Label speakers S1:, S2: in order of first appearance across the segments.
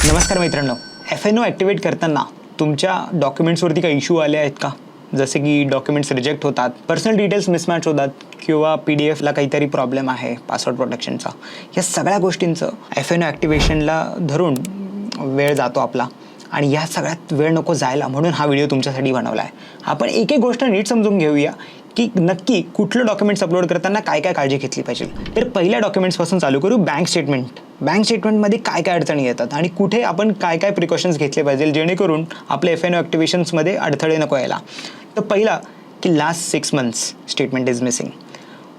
S1: नमस्कार मित्रांनो, FNO activate करताना तुमच्या डॉक्युमेंट्सवरती काही इश्यू आले आहेत का? जसे की डॉक्युमेंट्स रिजेक्ट होतात, पर्सनल डिटेल्स मिसमॅच होतात किंवा PDF ला काहीतरी प्रॉब्लेम आहे पासवर्ड प्रोटेक्शनचा. या सगळ्या गोष्टींचं FNO ॲक्टिवेशनला धरून वेळ जातो आपला आणि या सगळ्यात वेळ नको जायला म्हणून हा व्हिडिओ तुमच्यासाठी बनवला आहे. आपण एक एक गोष्ट नीट समजून घेऊया की नक्की कुठलं डॉक्युमेंट्स अपलोड करताना काय काय काळजी घेतली पाहिजे. तर पहिल्या डॉक्युमेंट्सपासून चालू करू. Bank statement. बँक स्टेटमेंटमध्ये काय काय अडचणी येतात आणि कुठे आपण काय काय प्रिकॉशन्स घेतले पाहिजे जेणेकरून आपल्या FNO ॲक्टिवेशन्समध्ये अडथळे नको यायला. तर पहिला की last 6 months statement is missing.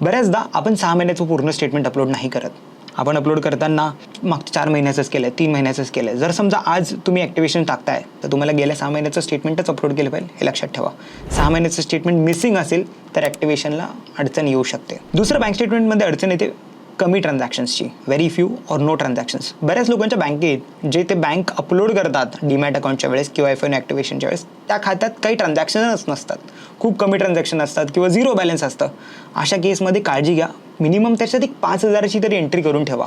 S1: बऱ्याचदा आपण 6 महिन्याचं पूर्ण स्टेटमेंट अपलोड नाही करत. आपण अपलोड करताना मागच्या 4 महिन्याचंच केलं आहे, 3 महिन्याचंच केलं आहे. जर समजा आज तुम्ही ॲक्टिवेशन टाकताय तर तुम्हाला गेल्या 6 महिन्याचं स्टेटमेंटच अपलोड केलं पाहिजे, हे लक्षात ठेवा. 6 महिन्याचं स्टेटमेंट मिसिंग असेल तर ॲक्टिवेशनला अडचण येऊ शकते. दुसरं बँक स्टेटमेंटमध्ये अडचण येते कमी ट्रान्झॅक्शन्सची, very few or no transactions. बऱ्याच लोकांच्या बँकेत जे ते बँक अपलोड करतात डीमॅट अकाउंटच्या वेळेस किंवा FNO ॲक्टिवेशनच्या वेळेस त्या खात्यात काही ट्रान्झॅक्शनच नसतात, खूप कमी ट्रान्झॅक्शन असतात किंवा 0 बॅलन्स असतं. अशा केसमध्ये काळजी घ्या, मिनिमम त्याच्यात एक 5,000ची तरी एंट्री करून ठेवा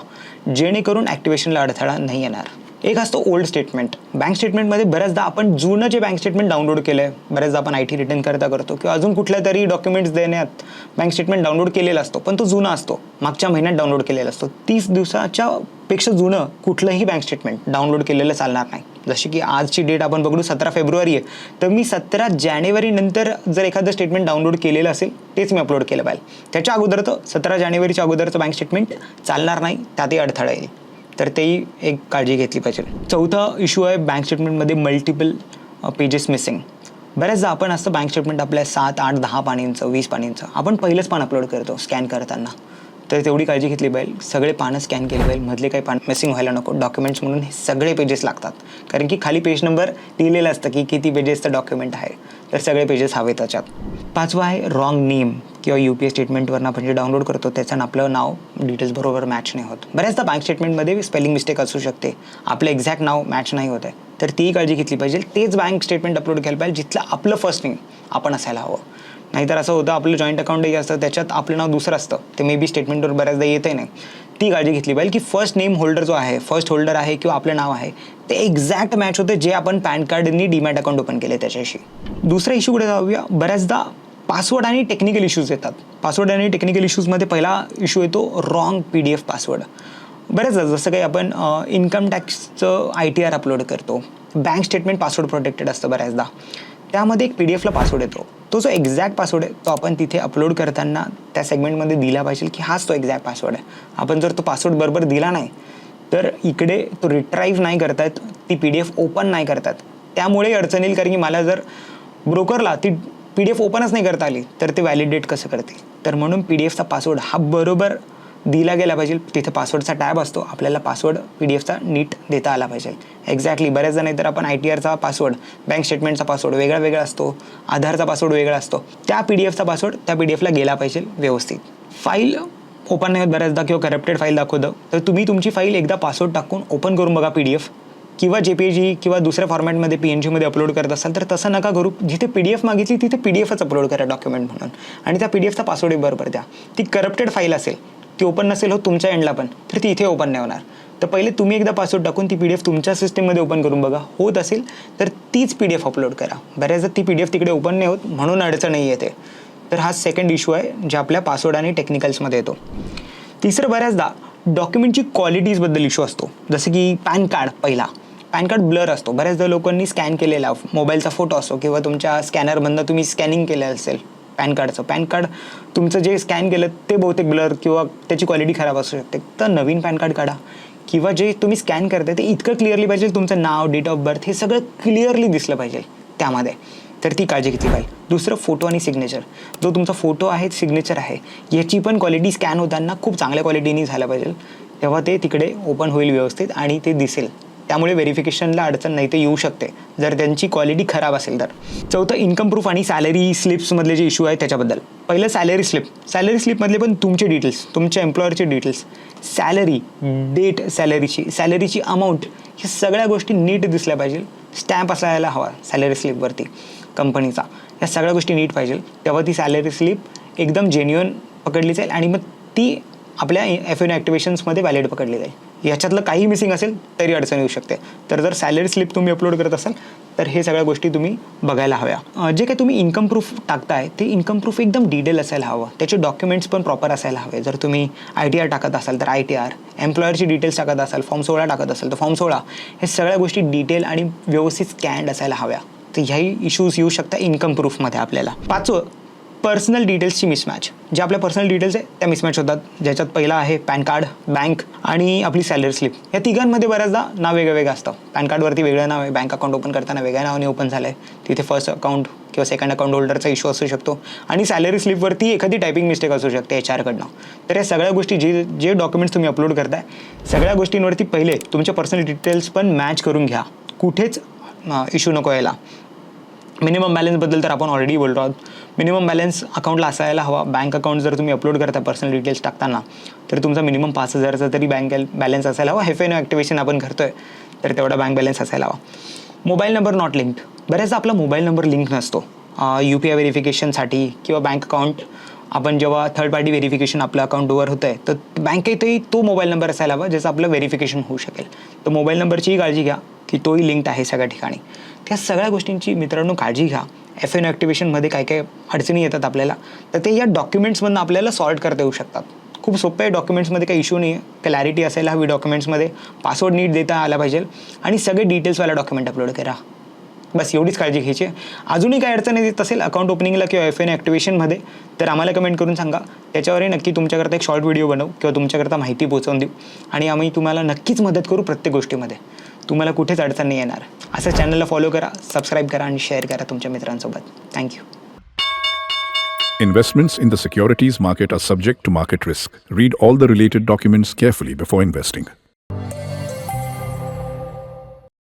S1: जेणेकरून ॲक्टिवेशनला अडथळा नाही येणार. एक असतो ओल्ड स्टेटमेंट. बँक स्टेटमेंटमध्ये बऱ्याचदा आपण जुनं जे बँक स्टेटमेंट डाउनलोड केलं आहे, बऱ्याचदा आपण IT रिटर्न करतो किंवा अजून कुठल्या तरी डॉक्युमेंट्स देण्यात बँक स्टेटमेंट डाउनलोड केलेला असतो, पण तो जुना असतो, मागच्या महिन्यात डाउनलोड केलेला असतो. 30 दिवसाच्या पेक्षा जुनं कुठलंही बँक स्टेटमेंट डाउनलोड केलेलं चालणार नाही. जशी की आजची डेट आपण बघू 17 फेब्रुवारी आहे, तर मी 17 जानेवारी नंतर जर एखादं स्टेटमेंट डाउनलोड केलेलं असेल तेच मी अपलोड केलं पाहिजे. त्याच्या अगोदरचं 17 जानेवारीच्या अगोदरचं बँक स्टेटमेंट चालणार नाही, त्यातही अडथळा येईल. तर तेही एक काळजी घेतली पाहिजे. चौथा इश्यू आहे बँक स्टेटमेंटमध्ये मल्टिपल पेजेस मिसिंग. बऱ्याचदा आपण असतं बँक स्टेटमेंट आपल्या 7, 8, 10 पानांचं 20 पानांचं आपण पहिलंच पान अपलोड करतो स्कॅन करताना. तर तेवढी काळजी घेतली पाहिजे, सगळे पानं स्कॅन केले पाहिजे, मधले काही पान मिसिंग व्हायला नको. डॉक्युमेंट्स म्हणून हे सगळे पेजेस लागतात, कारण की खाली पेज नंबर लिहिलेलं असतं की किती पेजेसचं डॉक्युमेंट आहे, तर सगळे पेजेस हवे त्याच्यात. 5वा आहे रॉंग नेम किंवा UPI स्टेटमेंटवरून आपण जे डाउनलोड करतो त्याच्यानं आपलं नाव डिटेल्स बरोबर मॅच नाही होत. बऱ्याचदा बँक स्टेटमेंटमध्ये स्पेलिंग मिस्टेक असू शकते, आपलं एक्झॅक्ट नाव मॅच नाही होत आहे, तर तीही काळजी घेतली पाहिजे. तेच बँक स्टेटमेंट अपलोड केलं पाहिजे जिथलं आपलं फर्स्ट नेम आपण असायला हवं. नाहीतर असं होतं आपलं जॉईंट अकाउंटही असतं त्याच्यात आपलं नाव दुसरं असतं, ते मे बी स्टेटमेंटवर बऱ्याचदा येतही नाही. ती काळजी घेतली पाहिजे की फर्स्ट नेम होल्डर जो आहे, फर्स्ट होल्डर आहे किंवा आपलं नाव आहे ते एक्झॅक्ट मॅच होते जे आपण पॅन कार्डनी डीमॅट अकाउंट ओपन केले त्याच्याशी. दुसरा इश्यूकडे जाऊया. बऱ्याचदा पासवर्ड आणि टेक्निकल इश्यूज येतात. पासवर्ड आणि टेक्निकल इश्यूजमध्ये पहिला इश्यू येतो रॉंग PDF पासवर्ड. बऱ्याचदा जसं काही आपण इन्कम टॅक्सचं ITR अपलोड करतो, बँक स्टेटमेंट पासवर्ड प्रोटेक्टेड असतं बऱ्याचदा, त्यामध्ये एक PDF ला पासवर्ड येतो. तो जो एक्झॅक्ट पासवर्ड आहे तो आपण तिथे अपलोड करताना त्या सेगमेंटमध्ये दिला पाहिजे की हाच तो एक्झॅक्ट पासवर्ड आहे. आपण जर तो पासवर्ड बरोबर दिला नाही तर इकडे तो रिट्राईव्ह नाही करतात, ती PDF ओपन नाही करतात, त्यामुळे अडचण येईल. कारण की मला जर ब्रोकरला ती PDF ओपनच नाही करता आली तर ते व्हॅलिडेट कसं करते. तर म्हणून PDFचा पासवर्ड हा बरोबर दिला गेला पाहिजे. तिथे पासवर्डचा टॅब असतो, आपल्याला पासवर्ड PDFचा नीट देता आला पाहिजे एक्झॅक्टली. बऱ्याचदा नाही तर आपण ITRचा पासवर्ड, बँक स्टेटमेंटचा पासवर्ड वेगळा असतो, आधारचा पासवर्ड वेगळा असतो. त्या PDFचा पासवर्ड त्या PDFला गेला पाहिजे व्यवस्थित. फाईल ओपन नाही होत बऱ्याचदा किंवा करप्टेड फाईल दाखवतं, तर तुम्ही तुमची फाईल एकदा पासवर्ड टाकून ओपन करून बघा PDF किंवा JPG किंवा दुसऱ्या फॉर्मॅटमध्ये PNGमध्ये अपलोड करत असाल तर तसं नका करू. जिथे PDF मागितली तिथे PDFच अपलोड करा डॉक्युमेंट म्हणून आणि त्या PDFचा पासवर्ड बरोबर द्या. ती करप्टेड फाईल असेल, ती ओपन नसेल होत तुमच्या एंडला पण, तर ती इथे ओपन नाही होणार. तर पहिले तुम्ही एकदा पासवर्ड टाकून ती PDF तुमच्या सिस्टीममध्ये ओपन करून बघा. होत असेल तर तीच PDF अपलोड करा. बऱ्याचदा ती PDF तिकडे ओपन नाही होत म्हणून अडचणही येते. तर हा सेकंड इश्यू आहे जे आपल्या पासवर्ड आणि टेक्निकल्समध्ये येतो. तिसरं, बऱ्याचदा डॉक्युमेंटची क्वालिटीजबद्दल इश्यू असतो. जसं की पॅन कार्ड. पहिला पॅन कार्ड ब्लर असतो. बऱ्याचदा लोकांनी स्कॅन केलेला मोबाईलचा फोटो असतो किंवा तुमच्या स्कॅनरमधनं तुम्ही स्कॅनिंग केलं असेल पॅन कार्ड तुमचं जे स्कॅन केलं ते बहुतेक ब्लर किंवा त्याची क्वालिटी खराब असू शकते. तर नवीन पॅन कार्ड काढा किंवा जे तुम्ही स्कॅन करताय ते इतकं क्लिअरली पाहिजे, तुमचं नाव, डेट ऑफ बर्थ हे सगळं क्लिअरली दिसलं पाहिजे त्यामध्ये, तर ती काळजी घेतली पाहिजे. दुसरं फोटो आणि सिग्नेचर. जो तुमचा फोटो आहे, सिग्नेचर आहे, याची पण क्वालिटी स्कॅन होताना खूप चांगल्या क्वालिटीनी झालं पाहिजे, तेव्हा ते तिकडे ओपन होईल व्यवस्थित आणि ते दिसेल. त्यामुळे व्हेरिफिकेशनला अडचण नाही ते येऊ शकते जर त्यांची क्वालिटी खराब असेल तर. चौथं, इन्कम प्रूफ आणि सॅलरी स्लिप्समधले जे इश्यू आहे त्याच्याबद्दल. पहिलं सॅलरी स्लिपमधले पण तुमचे डिटेल्स, तुमच्या एम्प्लॉयरचे डिटेल्स, सॅलरी, डेट सॅलरीची अमाऊंट, ह्या सगळ्या गोष्टी नीट दिसल्या पाहिजे. स्टॅम्प असायला हवा सॅलरी स्लिपवरती कंपनीचा. या सगळ्या गोष्टी नीट पाहिजे, तेव्हा ती सॅलरी स्लिप एकदम जेन्युइन पकडली जाईल आणि मग ती आपल्या FANO ॲक्टिवेशन्समध्ये व्हॅलिड पकडली जाईल. याच्यातलं काही मिसिंग असेल तरी अडचण येऊ शकते. तर जर सॅलरी स्लिप तुम्ही अपलोड करत असाल तर हे सगळ्या गोष्टी तुम्ही बघायला हव्या. जे काही तुम्ही इन्कम प्रूफ टाकताय ते इन्कम प्रूफ एकदम डिटेल असायला हवं. त्याचे डॉक्युमेंट्स पण प्रॉपर असायला हवे. जर तुम्ही ITR टाकत असाल तर ITR, एम्प्लॉयरची डिटेल्स टाकत असाल, फॉर्म 16 टाकत असाल तर फॉर्म 16, हे सगळ्या गोष्टी डिटेल आणि व्यवस्थित स्कॅन्ड असायला हव्या. तर ह्याही इश्यूज येऊ शकतात इन्कम प्रूफमध्ये आपल्याला. 5वं, पर्सनल डिटेल्सची मिसमॅच. जे आपल्या पर्सनल डिटेल्स आहे त्या मिसमॅच होतात. ज्याच्यात पहिला आहे पॅन कार्ड, बँक आणि आपली सॅलरी स्लिप. या तिघांमध्ये बऱ्याचदा नाव वेगळं असतं. पॅन कार्डवरती वेगळं नाव आहे, बँक अकाउंट ओपन करताना वेगळ्या नावाने ओपन झालं आहे, तिथे फर्स्ट अकाउंट किंवा सेकंड अकाउंट होल्डरचा इश्यू असू शकतो, आणि सॅलरी स्लिपवरती एखादी टायपिंग मिस्टेक असू शकते HR कडनं. तर या सगळ्या गोष्टी जे डॉक्युमेंट्स तुम्ही अपलोड करताय सगळ्या गोष्टींवरती पहिले तुमच्या पर्सनल डिटेल्स पण मॅच करून घ्या. कुठेच इश्यू नको यायला. मिनिमम बॅलन्सबद्दल तर आपण ऑलरेडी बोललो आहोत. मिनिमम बॅलन्स अकाउंटला असायला हवा. बँक अकाउंट जर तुम्ही अपलोड करता पर्सनल डिटेल्स टाकताना तर तुमचा मिनिमम 5,000चा तरी बँक बॅलन्स असायला हवा. FANO ॲक्टिवेशन आपण करतोय तर तेवढा बँक बॅलन्स असायला हवा. Mobile number not linked. बऱ्याचदा आपला मोबाईल नंबर लिंक नसतो. UPI व्हेरिफिकेशनसाठी किंवा बँक अकाउंट आपण जेव्हा थर्ड पार्टी व्हेरिफिकेशन आपल्या अकाउंटवर होतं आहे तर बँकेतही तो मोबाईल नंबर असायला हवा ज्याचं आपलं व्हेरिफिकेशन होऊ शकेल. तर मोबाईल नंबरचीही काळजी घ्या की तोही लिंक्ड आहे सगळ्या ठिकाणी. त्या सगळ्या गोष्टींची मित्रांनो काळजी घ्या. FANO ॲक्टिवेशनमध्ये काय काय अडचणी येतात आपल्याला तर ते या डॉक्युमेंट्समधून आपल्याला सॉल्ट करता येऊ शकतात. खूप सोपं आहे. डॉक्युमेंट्समध्ये काही इश्यू नाही आहे. क्लॅरिटी असायला हवी डॉक्युमेंट्समध्ये. पासवर्ड नीट देता आला पाहिजे आणि सगळे डिटेल्सवाला डॉक्युमेंट अपलोड करा. बस एवढीच काळजी घ्यायची आहे. अजूनही काय अडचण येत असेल अकाउंट ओपनिंगला किंवा FANO ॲक्टिवेशनमध्ये तर आम्हाला कमेंट करून सांगा. त्याच्यावरही नक्की तुमच्याकरता एक शॉर्ट व्हिडिओ बनवू किंवा तुमच्याकरता माहिती पोहोचवून देऊ आणि आम्ही तुम्हाला नक्कीच मदत करू प्रत्येक गोष्टीमध्ये. तुम्हाला कुठेच अडचण नाही येणार. असं चॅनलला फॉलो करा, सबस्क्राईब करा आणि शेअर करा तुमच्या मित्रांसोबत. Thank you.
S2: Investments in the securities market are subject to market risk. Read all the related documents carefully before investing.